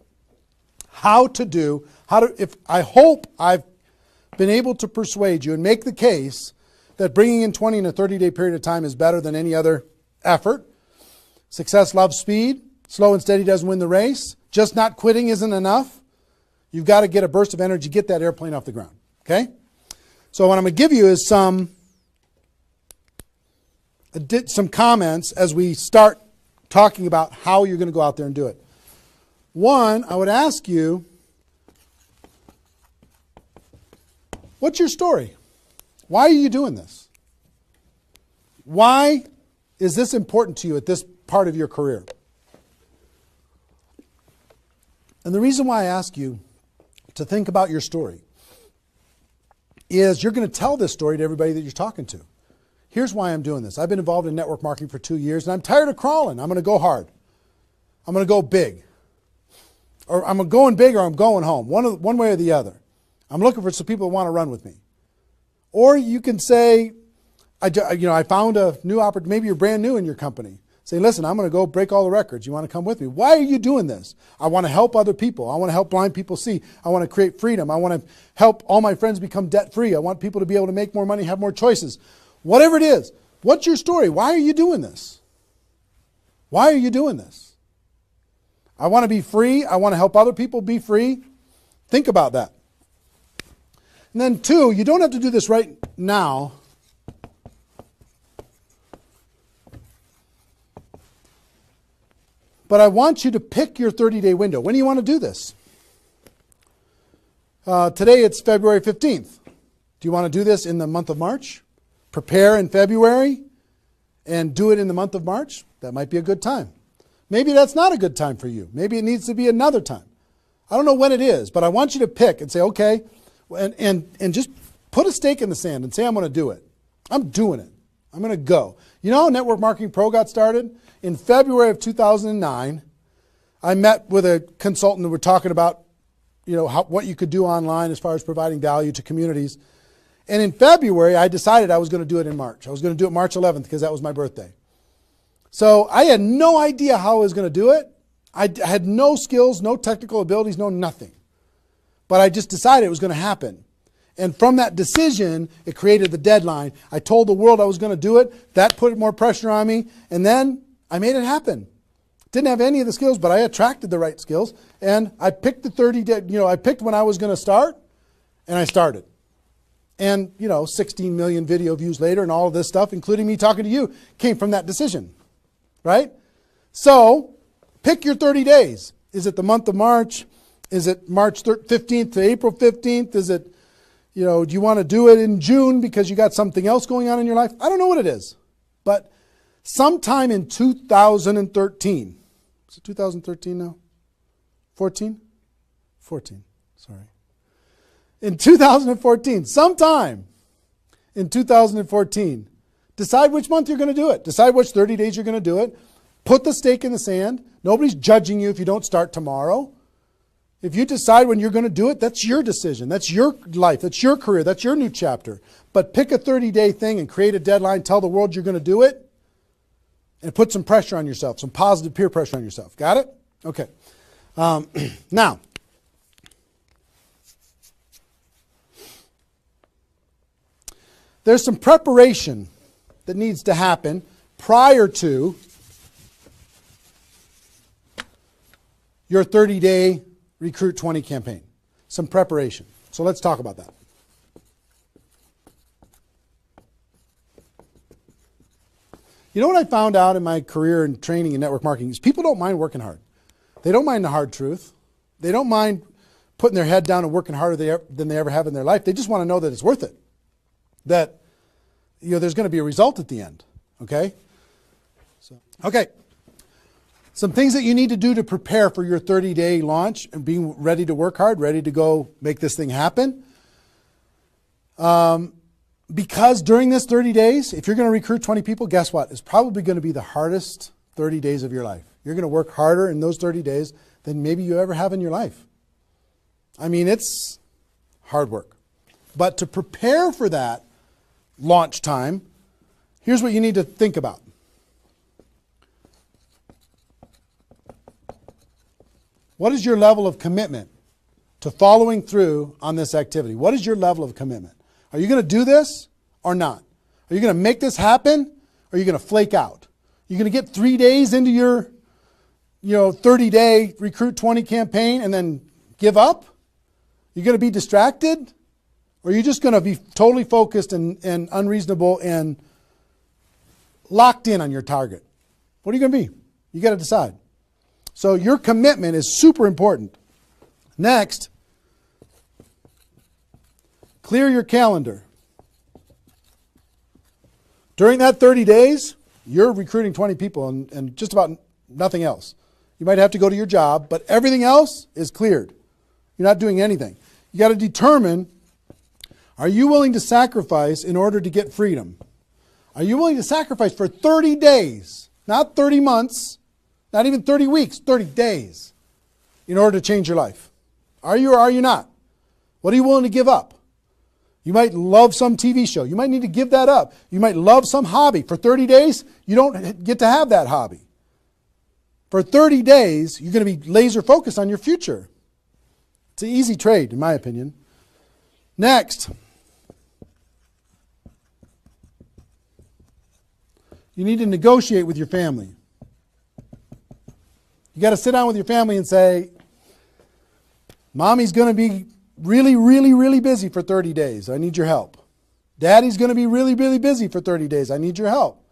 Speaker 1: I hope I've been able to persuade you and make the case that bringing in 20 in a 30-day period of time is better than any other effort. Success loves speed. Slow and steady doesn't win the race. Just not quitting isn't enough. You've got to get a burst of energy, get that airplane off the ground. Okay? So what I'm going to give you is some comments as we start talking about how you're going to go out there and do it. One, I would ask you, what's your story? Why are you doing this? Why is this important to you at this part of your career? And the reason why I ask you to think about your story is you're going to tell this story to everybody that you're talking to. Here's why I'm doing this. I've been involved in network marketing for 2 years, and I'm tired of crawling. I'm going to go hard. I'm going to go big. Or I'm going big or I'm going home, one way or the other. I'm looking for some people that want to run with me. Or you can say, I found a new opportunity. Maybe you're brand new in your company. Say, listen, I'm going to go break all the records. You want to come with me? Why are you doing this? I want to help other people. I want to help blind people see. I want to create freedom. I want to help all my friends become debt-free. I want people to be able to make more money, have more choices. Whatever it is, what's your story? Why are you doing this? Why are you doing this? I want to be free. I want to help other people be free. Think about that. And then 2, you don't have to do this right now. But I want you to pick your 30-day window. When do you want to do this? Today it's February 15th. Do you want to do this in the month of March? Prepare in February and do it in the month of March? That might be a good time. Maybe that's not a good time for you. Maybe it needs to be another time. I don't know when it is, but I want you to pick and say, okay, and just put a stake in the sand and say, I'm going to do it. I'm doing it. I'm going to go. You know how Network Marketing Pro got started? In February of 2009, I met with a consultant and we're talking about, what you could do online as far as providing value to communities. And in February, I decided I was going to do it in March. I was going to do it March 11th because that was my birthday. So I had no idea how I was going to do it. I had no skills, no technical abilities, no nothing. But I just decided it was going to happen. And from that decision, it created the deadline. I told the world I was going to do it. That put more pressure on me. And then I made it happen. Didn't have any of the skills, but I attracted the right skills. And I picked the 30 day, I picked when I was going to start, and I started. And, 16 million video views later and all of this stuff, including me talking to you, came from that decision. Right? So, pick your 30 days. Is it the month of March? Is it March 15th to April 15th? Is it, do you want to do it in June because you got something else going on in your life? I don't know what it is. But sometime in 2013, is it 2013 now? 14? 14, sorry. In 2014, sometime in 2014, decide which month you're going to do it. Decide which 30 days you're going to do it. Put the stake in the sand. Nobody's judging you if you don't start tomorrow. If you decide when you're going to do it, that's your decision. That's your life. That's your career. That's your new chapter. But pick a 30-day thing and create a deadline. Tell the world you're going to do it. And put some pressure on yourself. Some positive peer pressure on yourself. Got it? Okay. Now, there's some preparation that needs to happen prior to your 30-day Recruit 20 campaign. Some preparation. So let's talk about that. You know what I found out in my career in training in network marketing is people don't mind working hard. They don't mind the hard truth. They don't mind putting their head down and working harder than they ever have in their life. They just want to know that it's worth it. That there's going to be a result at the end. Okay? Okay. Some things that you need to do to prepare for your 30-day launch and being ready to work hard, ready to go make this thing happen. Because during this 30 days, if you're going to recruit 20 people, guess what? It's probably going to be the hardest 30 days of your life. You're going to work harder in those 30 days than maybe you ever have in your life. I mean, it's hard work. But to prepare for that launch time, here's what you need to think about. What is your level of commitment to following through on this activity? What is your level of commitment? Are you going to do this or not? Are you going to make this happen or are you going to flake out? You're going to get 3 days into your 30-day Recruit 20 campaign and then give up? You're going to be distracted? Or are you just going to be totally focused and unreasonable and locked in on your target? What are you going to be? You got to decide. So your commitment is super important. Next, clear your calendar. During that 30 days, you're recruiting 20 people and just about nothing else. You might have to go to your job, but everything else is cleared. You're not doing anything. You got to determine, are you willing to sacrifice in order to get freedom? Are you willing to sacrifice for 30 days, not 30 months, not even 30 weeks, 30 days, in order to change your life? Are you or are you not? What are you willing to give up? You might love some TV show. You might need to give that up. You might love some hobby. For 30 days, you don't get to have that hobby. For 30 days, you're going to be laser focused on your future. It's an easy trade, in my opinion. Next, you need to negotiate with your family. You got to sit down with your family and say, Mommy's going to be really, really, really busy for 30 days. I need your help. Daddy's going to be really, really busy for 30 days. I need your help.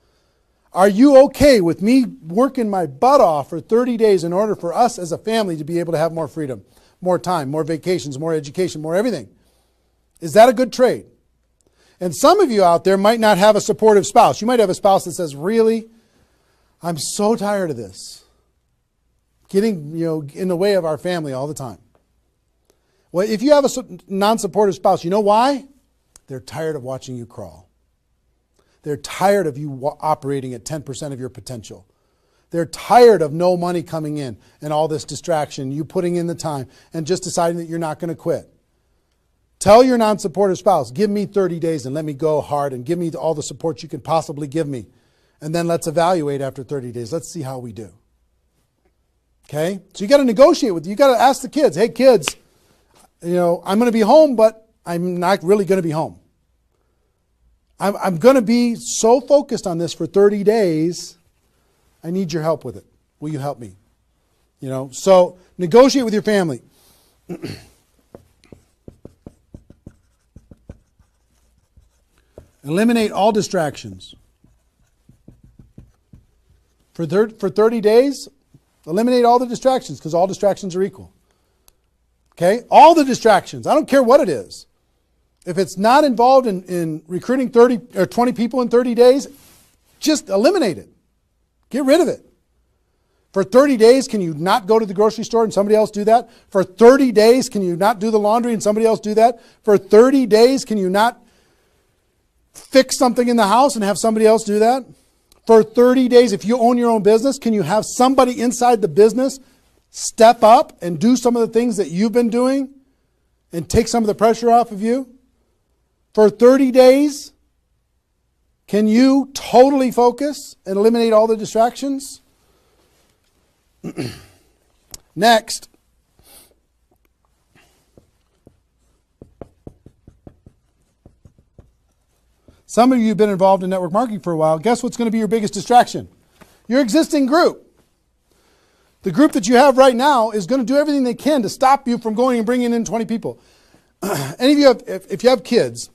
Speaker 1: Are you okay with me working my butt off for 30 days in order for us as a family to be able to have more freedom, more time, more vacations, more education, more everything? Is that a good trade? And some of you out there might not have a supportive spouse. You might have a spouse that says, really, I'm so tired of this. Getting in the way of our family all the time. Well, if you have a non-supportive spouse, you know why? They're tired of watching you crawl. They're tired of you operating at 10% of your potential. They're tired of no money coming in and all this distraction, you putting in the time and just deciding that you're not going to quit. Tell your non-supportive spouse, give me 30 days and let me go hard and give me all the support you can possibly give me. And then let's evaluate after 30 days. Let's see how we do. Okay? So you got to negotiate with, you got to ask the kids, hey kids, I'm going to be home, but I'm not really going to be home. I'm going to be so focused on this for 30 days. I need your help with it. Will you help me? So negotiate with your family. Eliminate all distractions. For 30 days, eliminate all the distractions because all distractions are equal. Okay? All the distractions. I don't care what it is. If it's not involved in recruiting 30 or 20 people in 30 days, just eliminate it. Get rid of it. For 30 days, can you not go to the grocery store and somebody else do that? For 30 days, can you not do the laundry and somebody else do that? For 30 days, can you not fix something in the house and have somebody else do that? For 30 days, if you own your own business, can you have somebody inside the business step up and do some of the things that you've been doing and take some of the pressure off of you? For 30 days, can you totally focus and eliminate all the distractions? Next. Some of you have been involved in network marketing for a while. Guess what's going to be your biggest distraction? Your existing group. The group that you have right now is going to do everything they can to stop you from going and bringing in 20 people. Any of you have, if you have kids,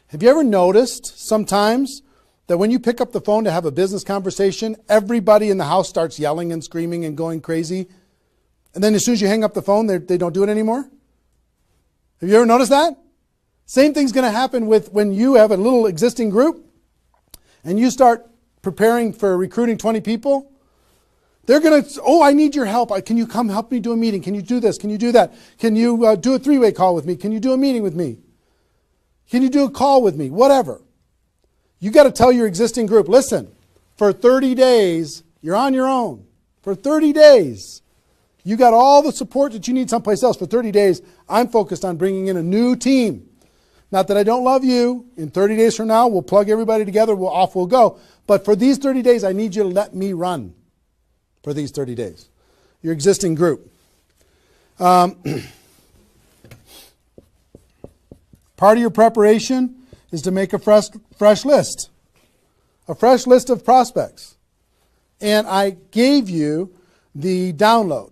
Speaker 1: have you ever noticed sometimes that when you pick up the phone to have a business conversation, everybody in the house starts yelling and screaming and going crazy? And then as soon as you hang up the phone, they don't do it anymore? Have you ever noticed that? Same thing's going to happen with when you have a little existing group and you start preparing for recruiting 20 people. They're going to, I need your help. Can you come help me do a meeting? Can you do this? Can you do that? Can you do a three-way call with me? Can you do a meeting with me? Can you do a call with me? Whatever. You got to tell your existing group, listen, for 30 days, you're on your own. For 30 days, you got all the support that you need someplace else. For 30 days, I'm focused on bringing in a new team. Not that I don't love you. In 30 days from now, we'll plug everybody together. We'll go. But for these 30 days, I need you to let me run for these 30 days. Your existing group. Part of your preparation is to make a fresh list. A fresh list of prospects. And I gave you the download,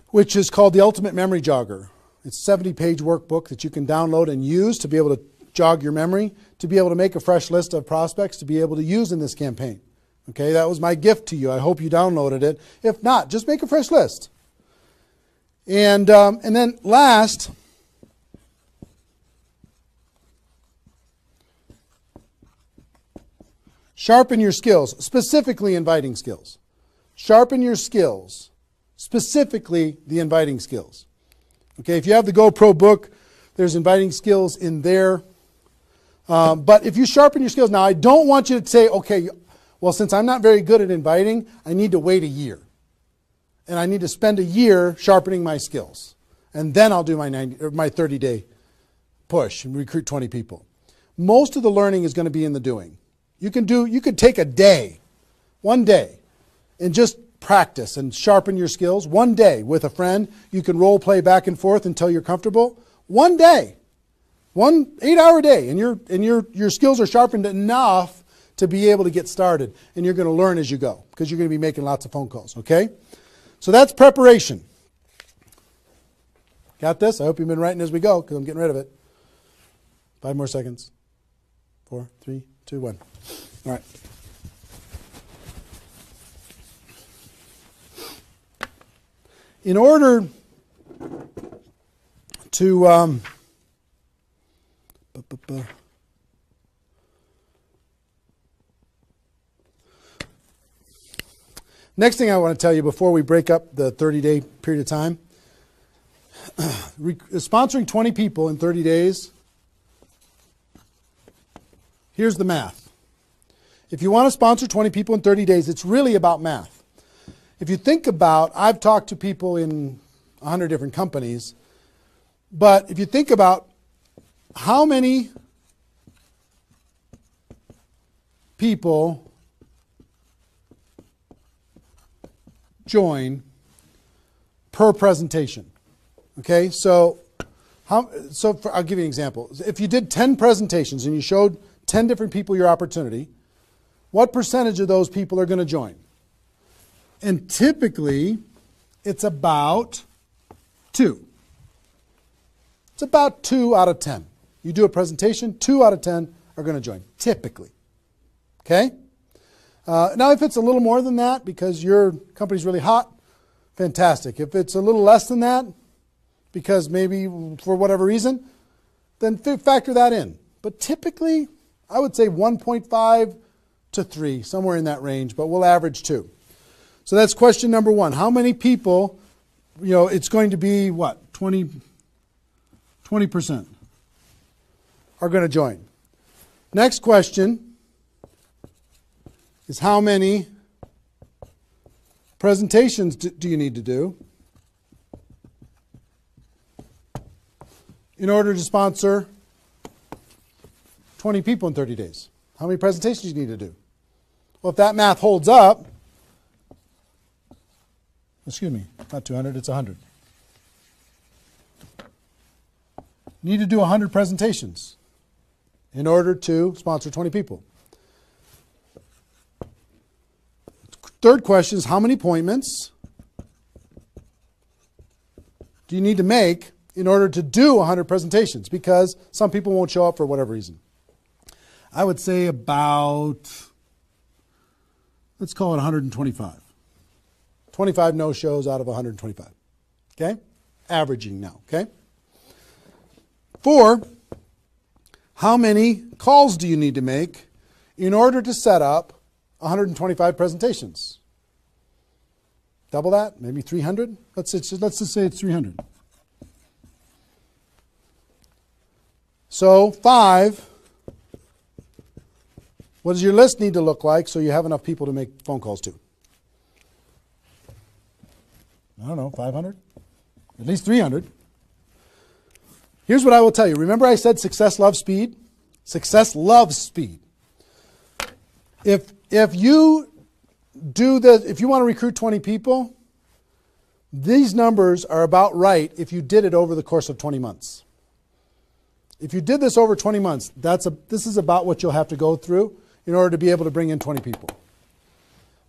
Speaker 1: which is called the Ultimate Memory Jogger. It's a 70-page workbook that you can download and use to be able to jog your memory, to be able to make a fresh list of prospects to be able to use in this campaign. Okay, that was my gift to you. I hope you downloaded it. If not, just make a fresh list. And then last, sharpen your skills, specifically inviting skills. Sharpen your skills, specifically the inviting skills. Okay, if you have the GoPro book, there's inviting skills in there. But if you sharpen your skills, now I don't want you to say, okay, well, since I'm not very good at inviting, I need to wait a year. And I need to spend a year sharpening my skills. And then I'll do my 30-day push and recruit 20 people. Most of the learning is going to be in the doing. You could take a day, one day, and just practice and sharpen your skills. One day with a friend, you can role play back and forth until you're comfortable. One day, 1 8-hour day, and your skills are sharpened enough to be able to get started. And you're going to learn as you go because you're going to be making lots of phone calls, okay? So that's preparation. Got this? I hope you've been writing as we go because I'm getting rid of it. 5 more seconds. 4, 3, 2, 1. All right. In order to next thing I want to tell you before we break up the 30-day period of time, sponsoring 20 people in 30 days here's the math. If you want to sponsor 20 people in 30 days, it's really about math. If you think about, I've talked to people in 100 different companies, but if you think about how many people join per presentation. Okay, so I'll give you an example. If you did 10 presentations and you showed 10 different people your opportunity, what percentage of those people are going to join? And typically, it's about 2. It's about 2 out of 10. You do a presentation, 2 out of 10 are going to join, typically. Okay? Now, if it's a little more than that because your company's really hot, fantastic. If it's a little less than that, because maybe for whatever reason, then factor that in. But typically, I would say 1.5 to 3, somewhere in that range, but we'll average 2. So that's question number 1. How many people, it's going to be what? 20% are going to join. Next question is how many presentations do you need to do in order to sponsor 20 people in 30 days? How many presentations do you need to do? Well, if that math holds up, excuse me, not 200, it's 100. You need to do 100 presentations in order to sponsor 20 people. Third question is how many appointments do you need to make in order to do 100 presentations? Because some people won't show up for whatever reason. I would say about, let's call it 125. 25 no-shows out of 125. Okay? Averaging now. Okay? 4, how many calls do you need to make in order to set up 125 presentations? Double that? Maybe 300? Let's just say it's 300. So 5, what does your list need to look like so you have enough people to make phone calls to? I don't know, 500? At least 300. Here's what I will tell you. Remember I said success loves speed? Success loves speed. If you do this, if you want to recruit 20 people, these numbers are about right if you did it over the course of 20 months. If you did this over 20 months, this is about what you'll have to go through in order to be able to bring in 20 people.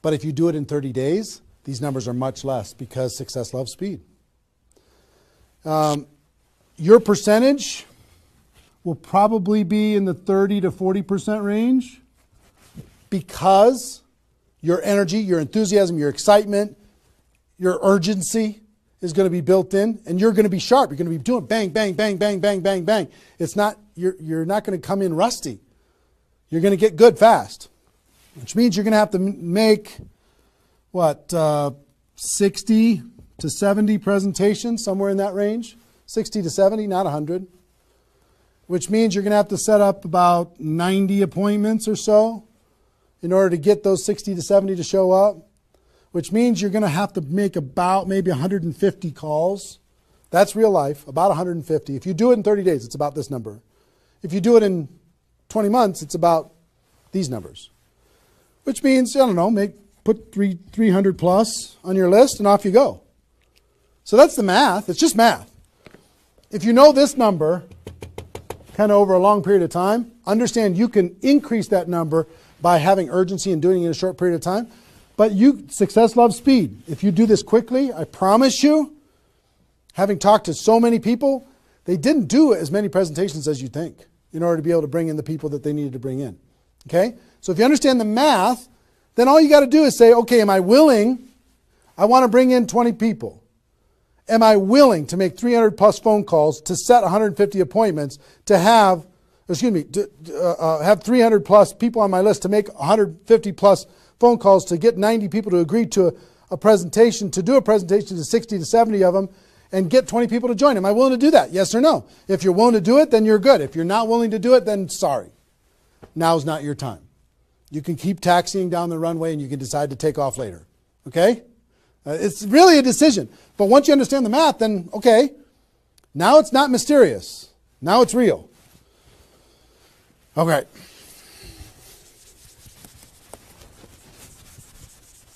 Speaker 1: But if you do it in 30 days, these numbers are much less because success loves speed. Your percentage will probably be in the 30 to 40% range because your energy, your enthusiasm, your excitement, your urgency is going to be built in, and you're going to be sharp. You're going to be doing bang, bang, bang, bang, bang, bang, bang. It's not, you're not going to come in rusty. You're going to get good fast, which means you're going to have to make, 60 to 70 presentations, somewhere in that range. 60 to 70, not 100. Which means you're going to have to set up about 90 appointments or so in order to get those 60 to 70 to show up. Which means you're going to have to make about maybe 150 calls. That's real life, about 150. If you do it in 30 days, it's about this number. If you do it in 20 months, it's about these numbers. Which means, I don't know, put 300 plus on your list and off you go. So that's the math. It's just math. If you know this number kind of over a long period of time, understand you can increase that number by having urgency and doing it in a short period of time. But success loves speed. If you do this quickly, I promise you, having talked to so many people, they didn't do as many presentations as you think in order to be able to bring in the people that they needed to bring in. Okay? So if you understand the math, then all you got to do is say, okay, am I willing? I want to bring in 20 people. Am I willing to make 300 plus phone calls to set 150 appointments to have 300 plus people on my list to make 150 plus phone calls to get 90 people to agree to a presentation, to do a presentation to 60 to 70 of them and get 20 people to join. Am I willing to do that? Yes or no? If you're willing to do it, then you're good. If you're not willing to do it, then sorry. now's not your time. You can keep taxiing down the runway and you can decide to take off later. Okay? It's really a decision. But once you understand the math, then okay, now it's not mysterious. Now it's real. Okay.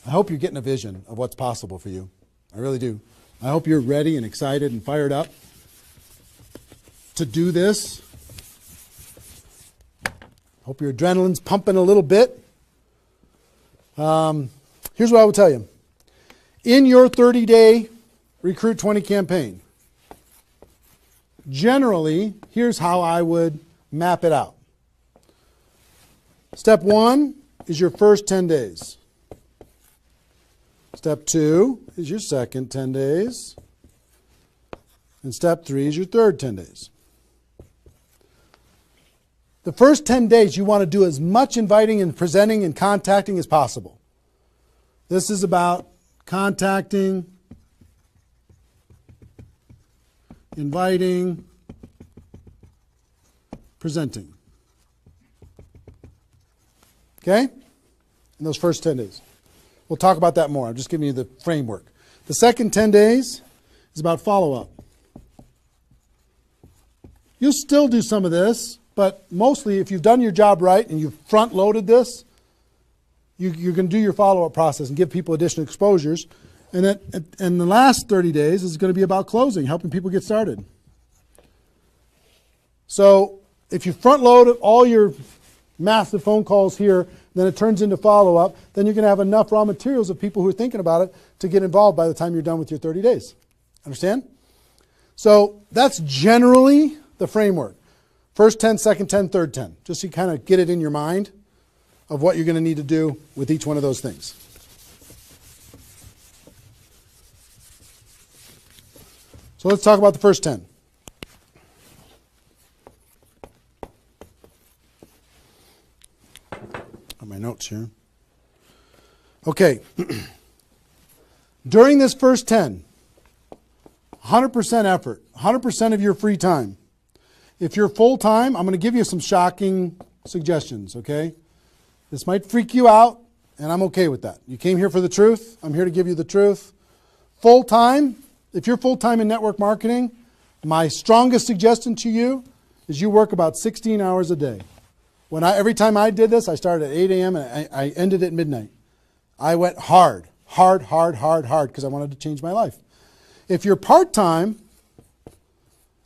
Speaker 1: I hope you're getting a vision of what's possible for you. I really do. I hope you're ready and excited and fired up to do this. Hope your adrenaline's pumping a little bit. Here's what I will tell you. In your 30-day Recruit 20 campaign, generally, here's how I would map it out. Step 1 is your first 10 days. Step 2 is your second 10 days. And step 3 is your third 10 days. The first 10 days, you want to do as much inviting and presenting and contacting as possible. This is about contacting, inviting, presenting. Okay? In those first 10 days. We'll talk about that more. I'm just giving you the framework. The second 10 days is about follow-up. You'll still do some of this, but mostly if you've done your job right and you've front-loaded this, you're going to do your follow-up process and give people additional exposures. And the last 30 days is going to be about closing, helping people get started. So if you front-load all your massive phone calls here, then it turns into follow-up, then you're going to have enough raw materials of people who are thinking about it to get involved by the time you're done with your 30 days. Understand? So that's generally the framework. First 10, second 10, third 10. Just so you kind of get it in your mind of what you're going to need to do with each one of those things. So let's talk about the first 10. On my notes here. Okay. During this first 10, 100% effort, 100% of your free time. If you're full-time, I'm going to give you some shocking suggestions, okay? This might freak you out, and I'm okay with that. You came here for the truth. I'm here to give you the truth. Full-time, if you're full-time in network marketing, my strongest suggestion to you is you work about 16 hours a day. Every time I did this, I started at 8 a.m. and I ended at midnight. I went hard, because I wanted to change my life. If you're part-time,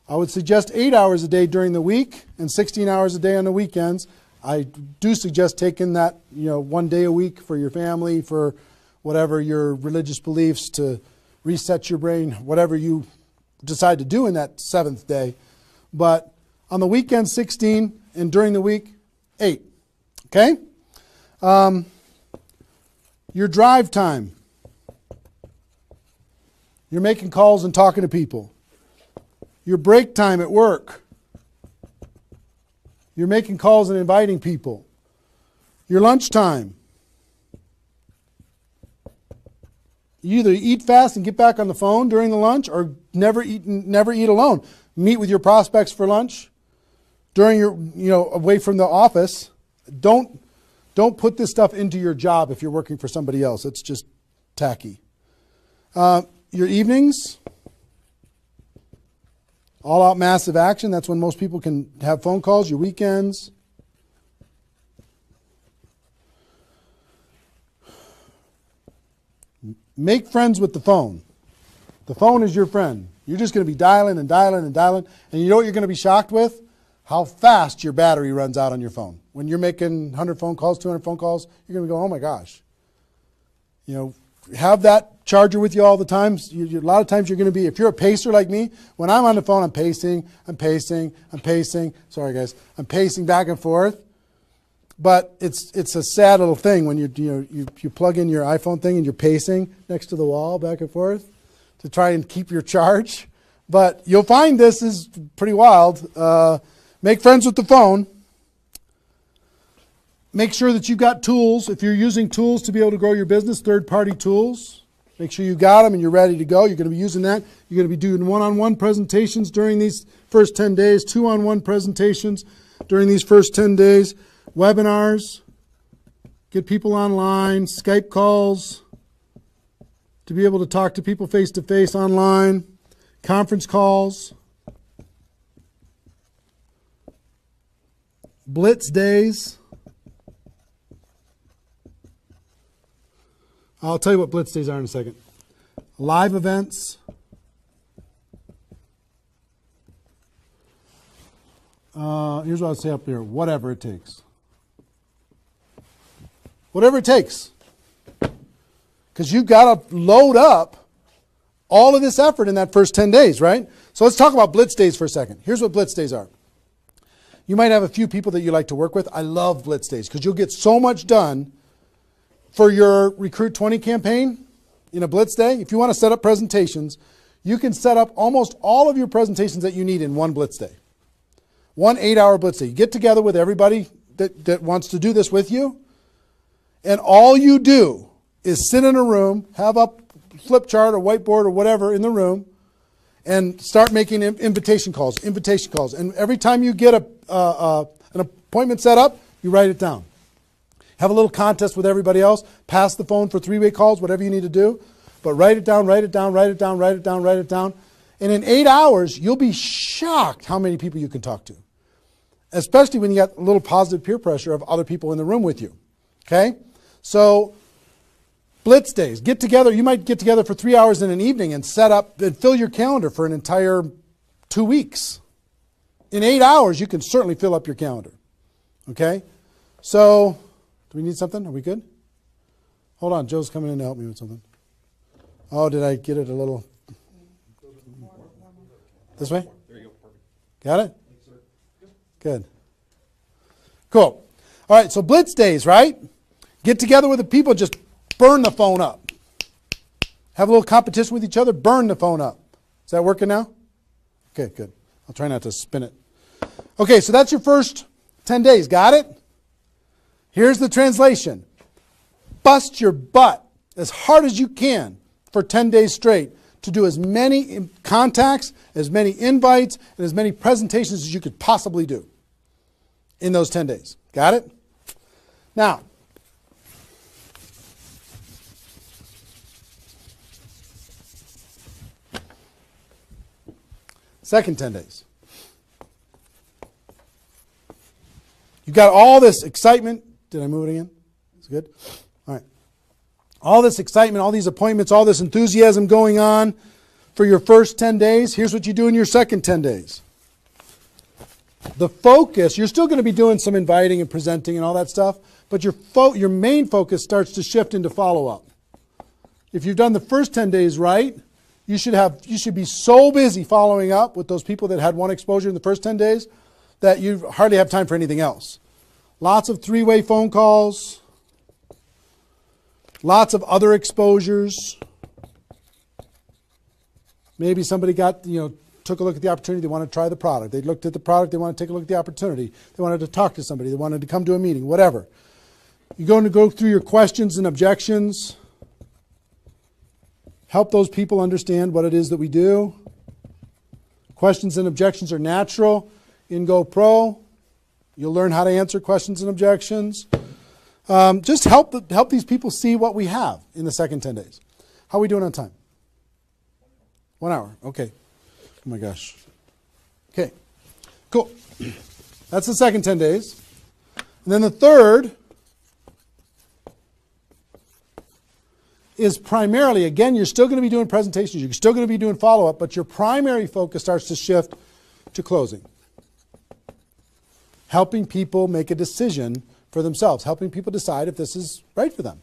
Speaker 1: I would suggest 8 hours a day during the week and 16 hours a day on the weekends. I do suggest taking that, 1 day a week for your family, for whatever your religious beliefs, to reset your brain, whatever you decide to do in that 7th day. But on the weekend, 16, and during the week, 8. Okay? Your drive time. You're making calls and talking to people. Your break time at work. You're making calls and inviting people. Your lunch time. You either eat fast and get back on the phone during the lunch, or never eat alone. Meet with your prospects for lunch during your, away from the office. Don't put this stuff into your job if you're working for somebody else. It's just tacky. Your evenings, all out massive action. That's when most people can have phone calls. Your weekends. Make friends with the phone. The phone is your friend. You're just going to be dialing and dialing and dialing. And you know what you're going to be shocked with? How fast your battery runs out on your phone. When you're making 100 phone calls, 200 phone calls, you're going to go, oh my gosh. Have that charger with you all the time. A lot of times you're going to be, if you're a pacer like me, when I'm on the phone, I'm pacing. Sorry guys. I'm pacing back and forth. But it's a sad little thing when you plug in your iPhone thing and you're pacing next to the wall back and forth to try and keep your charge. But you'll find this is pretty wild. Make friends with the phone. Make sure that you've got tools. If you're using tools to be able to grow your business, third-party tools, make sure you got them and you're ready to go. You're going to be using that. You're going to be doing one-on-one presentations during these first 10 days, two-on-one presentations during these first 10 days. Webinars, get people online, Skype calls, to be able to talk to people face-to-face online, conference calls, blitz days. I'll tell you what blitz days are in a second. Live events. Here's what I'll say up there. Whatever it takes. Whatever it takes. Because you've got to load up all of this effort in that first 10 days, right? So let's talk about blitz days for a second. Here's what blitz days are. You might have a few people that you like to work with. I love blitz days because you'll get so much done for your Recruit 20 campaign in a blitz day. If you want to set up presentations, you can set up almost all of your presentations that you need in one blitz day. 1 8-hour blitz day. You get together with everybody that wants to do this with you, and all you do is sit in a room, have a flip chart or whiteboard or whatever in the room, and start making invitation calls. And every time you get an appointment set up, you write it down. Have a little contest with everybody else. Pass the phone for 3-way calls, whatever you need to do. But write it down, write it down, write it down, write it down, write it down. And in 8 hours, you'll be shocked how many people you can talk to. Especially when you got a little positive peer pressure of other people in the room with you. Okay? So, blitz days. Get together. You might get together for 3 hours in an evening and set up and fill your calendar for an entire 2 weeks. In 8 hours, you can certainly fill up your calendar. Okay? So, do we need something? Are we good? Hold on. Joe's coming in to help me with something. Oh, did I get it a little? This way?
Speaker 2: There you go. Perfect.
Speaker 1: Got it? Good. Cool. All right, so blitz days, right? Get together with the people, just burn the phone up. Have a little competition with each other, burn the phone up. Is that working now? Okay, good. I'll try not to spin it. Okay, so that's your first 10 days. Got it? Here's the translation. Bust your butt as hard as you can for 10 days straight to do as many contacts, as many invites, and as many presentations as you could possibly do in those 10 days. Got it? Now, second 10 days. You've got all this excitement. Did I move it again? It's good? All right. All this excitement, all these appointments, all this enthusiasm going on for your first 10 days. Here's what you do in your second 10 days. The focus, you're still going to be doing some inviting and presenting and all that stuff, but your main focus starts to shift into follow-up. If you've done the first 10 days right, you should be so busy following up with those people that had one exposure in the first 10 days that you hardly have time for anything else. Lots of 3-way phone calls, lots of other exposures. Maybe somebody took a look at the opportunity, they want to try the product. They looked at the product, they want to take a look at the opportunity. They wanted to talk to somebody, they wanted to come to a meeting, whatever. You're going to go through your questions and objections. Help those people understand what it is that we do. Questions and objections are natural in GoPro. You'll learn how to answer questions and objections. Just help these people see what we have in the second 10 days. How are we doing on time? 1 hour. Okay. Oh my gosh. Okay. Cool. That's the second 10 days. And then the third is primarily, again, you're still going to be doing presentations, you're still going to be doing follow-up, but your primary focus starts to shift to closing. Helping people make a decision for themselves, helping people decide if this is right for them.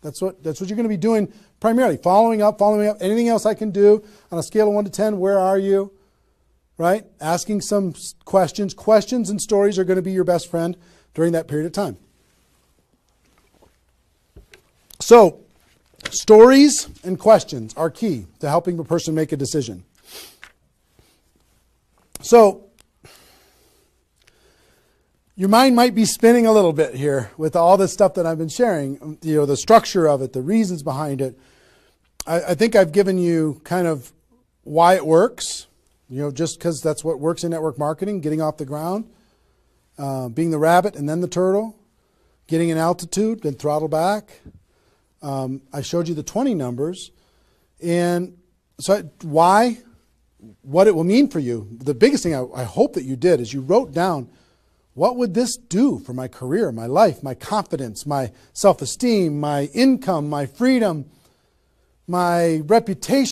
Speaker 1: That's what you're going to be doing primarily, following up, anything else I can do on a scale of 1 to 10, where are you? Right? Asking some questions. Questions and stories are going to be your best friend during that period of time. So, stories and questions are key to helping a person make a decision. So, your mind might be spinning a little bit here with all this stuff that I've been sharing, the structure of it, the reasons behind it. I think I've given you kind of why it works, just because that's what works in network marketing, getting off the ground. being the rabbit and then the turtle, getting an altitude, then throttle back. I showed you the 20 numbers. And so why? What it will mean for you. The biggest thing I hope that you did is you wrote down, what would this do for my career, my life, my confidence, my self-esteem, my income, my freedom, my reputation?